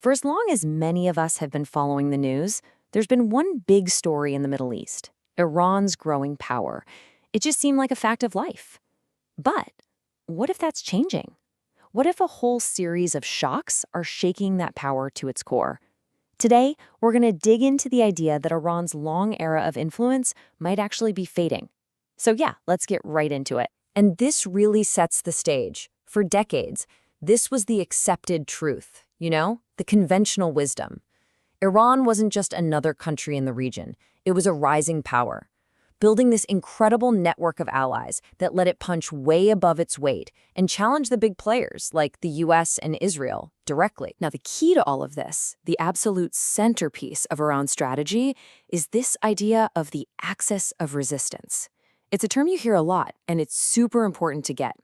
For as long as many of us have been following the news, there's been one big story in the Middle East: Iran's growing power. It just seemed like a fact of life. But what if that's changing? What if a whole series of shocks are shaking that power to its core? Today, we're going to dig into the idea that Iran's long era of influence might actually be fading. So yeah, let's get right into it. And this really sets the stage. For decades, this was the accepted truth, the conventional wisdom. Iran wasn't just another country in the region. It was a rising power, building this incredible network of allies that let it punch way above its weight and challenge the big players like the US and Israel directly. Now, the key to all of this, the absolute centerpiece of Iran's strategy, is this idea of the axis of resistance. It's a term you hear a lot, and it's super important to get.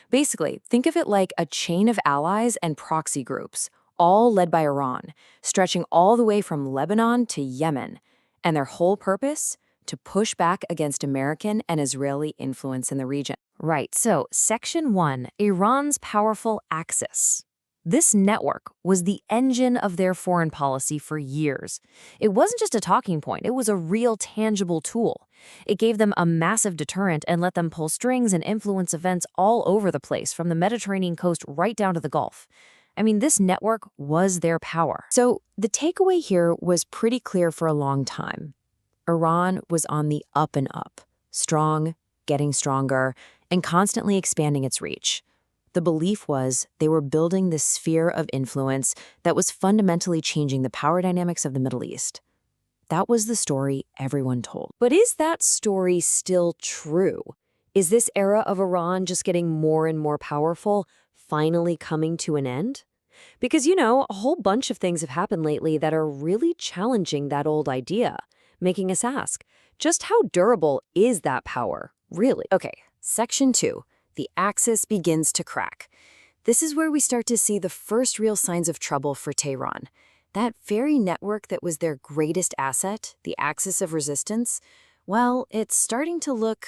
Basically, think of it like a chain of allies and proxy groups, all led by Iran, stretching all the way from Lebanon to Yemen, and their whole purpose? To push back against American and Israeli influence in the region. Right, so Section 1, Iran's powerful axis. This network was the engine of their foreign policy for years. It wasn't just a talking point, it was a real tangible tool. It gave them a massive deterrent and let them pull strings and influence events all over the place, from the Mediterranean coast right down to the Gulf. I mean, this network was their power. So the takeaway here was pretty clear for a long time. Iran was on the up and up, strong, getting stronger, and constantly expanding its reach. The belief was they were building this sphere of influence that was fundamentally changing the power dynamics of the Middle East. That was the story everyone told. But is that story still true? Is this era of Iran just getting more and more powerful, finally coming to an end? Because, a whole bunch of things have happened lately that are really challenging that old idea, making us ask, just how durable is that power, really? Okay, Section 2, the axis begins to crack. This is where we start to see the first real signs of trouble for Tehran. That very network that was their greatest asset, the axis of resistance, well, it's starting to look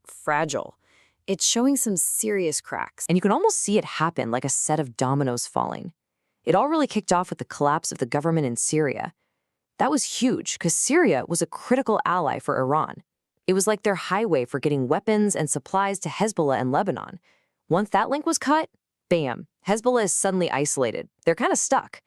fragile. It's showing some serious cracks. And you can almost see it happen like a set of dominoes falling. It all really kicked off with the collapse of the government in Syria. That was huge because Syria was a critical ally for Iran. It was like their highway for getting weapons and supplies to Hezbollah and Lebanon. Once that link was cut, bam, Hezbollah is suddenly isolated. They're kind of stuck.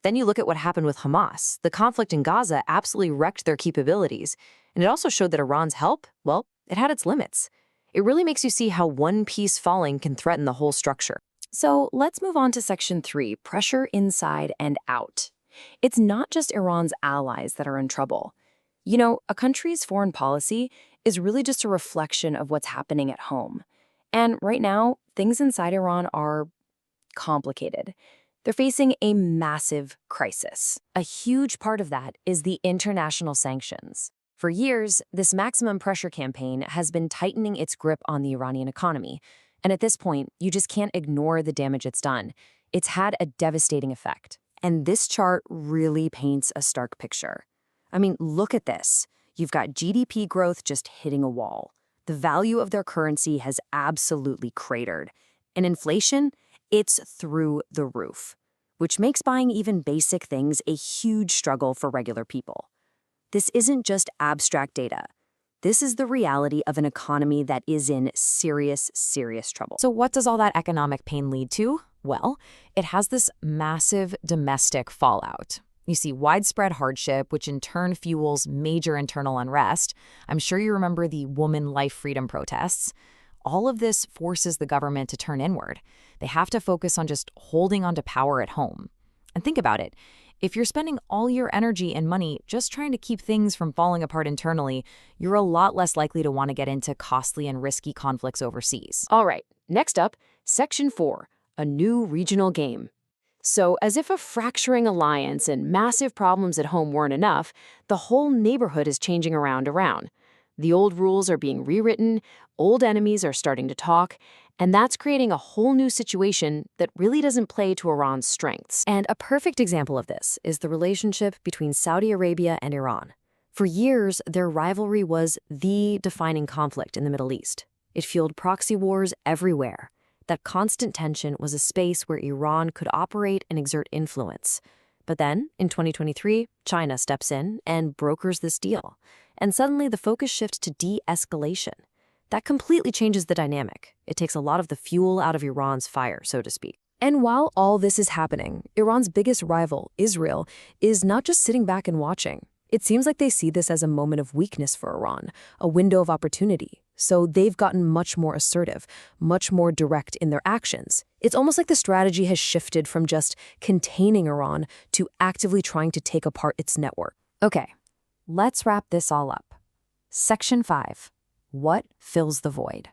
Then you look at what happened with Hamas. The conflict in Gaza absolutely wrecked their capabilities. And it also showed that Iran's help, well, it had its limits. It really makes you see how one piece falling can threaten the whole structure. So let's move on to Section 3, pressure inside and out. It's not just Iran's allies that are in trouble. A country's foreign policy is really just a reflection of what's happening at home. And right now, things inside Iran are complicated. They're facing a massive crisis. A huge part of that is the international sanctions. For years, this maximum pressure campaign has been tightening its grip on the Iranian economy. And at this point, you just can't ignore the damage it's done. It's had a devastating effect. And this chart really paints a stark picture. I mean, look at this. You've got GDP growth just hitting a wall. The value of their currency has absolutely cratered. And inflation, it's through the roof, which makes buying even basic things a huge struggle for regular people. This isn't just abstract data. This is the reality of an economy that is in serious, serious trouble. So what does all that economic pain lead to? Well, it has this massive domestic fallout. You see widespread hardship, which in turn fuels major internal unrest. I'm sure you remember the woman life freedom protests. All of this forces the government to turn inward. They have to focus on just holding on to power at home. And think about it. If you're spending all your energy and money just trying to keep things from falling apart internally, you're a lot less likely to want to get into costly and risky conflicts overseas. All right, next up, Section 4, a new regional game. So, as if a fracturing alliance and massive problems at home weren't enough, the whole neighborhood is changing around. The old rules are being rewritten, old enemies are starting to talk, and that's creating a whole new situation that really doesn't play to Iran's strengths. And a perfect example of this is the relationship between Saudi Arabia and Iran. For years, their rivalry was the defining conflict in the Middle East. It fueled proxy wars everywhere. that constant tension was a space where Iran could operate and exert influence. But then, in 2023, China steps in and brokers this deal. And suddenly the focus shifts to de-escalation. That completely changes the dynamic. It takes a lot of the fuel out of Iran's fire, so to speak. And while all this is happening, Iran's biggest rival, Israel, is not just sitting back and watching. It seems like they see this as a moment of weakness for Iran, a window of opportunity. So they've gotten much more assertive, much more direct in their actions. It's almost like the strategy has shifted from just containing Iran to actively trying to take apart its network. Okay, let's wrap this all up. Section 5. What fills the void?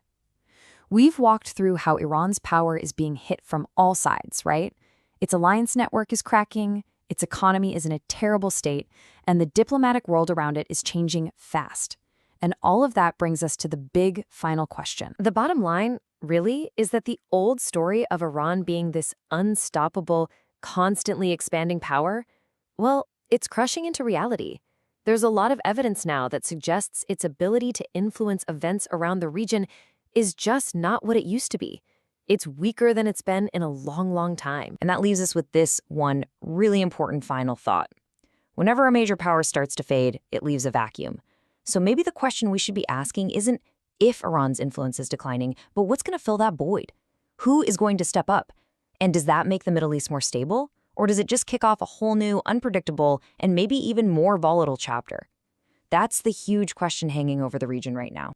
We've walked through how Iran's power is being hit from all sides, right? Its alliance network is cracking, its economy is in a terrible state, and the diplomatic world around it is changing fast. And all of that brings us to the big final question. The bottom line, really, is that the old story of Iran being this unstoppable, constantly expanding power, well, it's crushing into reality. There's a lot of evidence now that suggests its ability to influence events around the region is just not what it used to be. It's weaker than it's been in a long, long time. And that leaves us with this one really important final thought. Whenever a major power starts to fade, it leaves a vacuum. So maybe the question we should be asking isn't if Iran's influence is declining, but what's going to fill that void? Who is going to step up? And does that make the Middle East more stable? Or does it just kick off a whole new, unpredictable, and maybe even more volatile chapter? That's the huge question hanging over the region right now.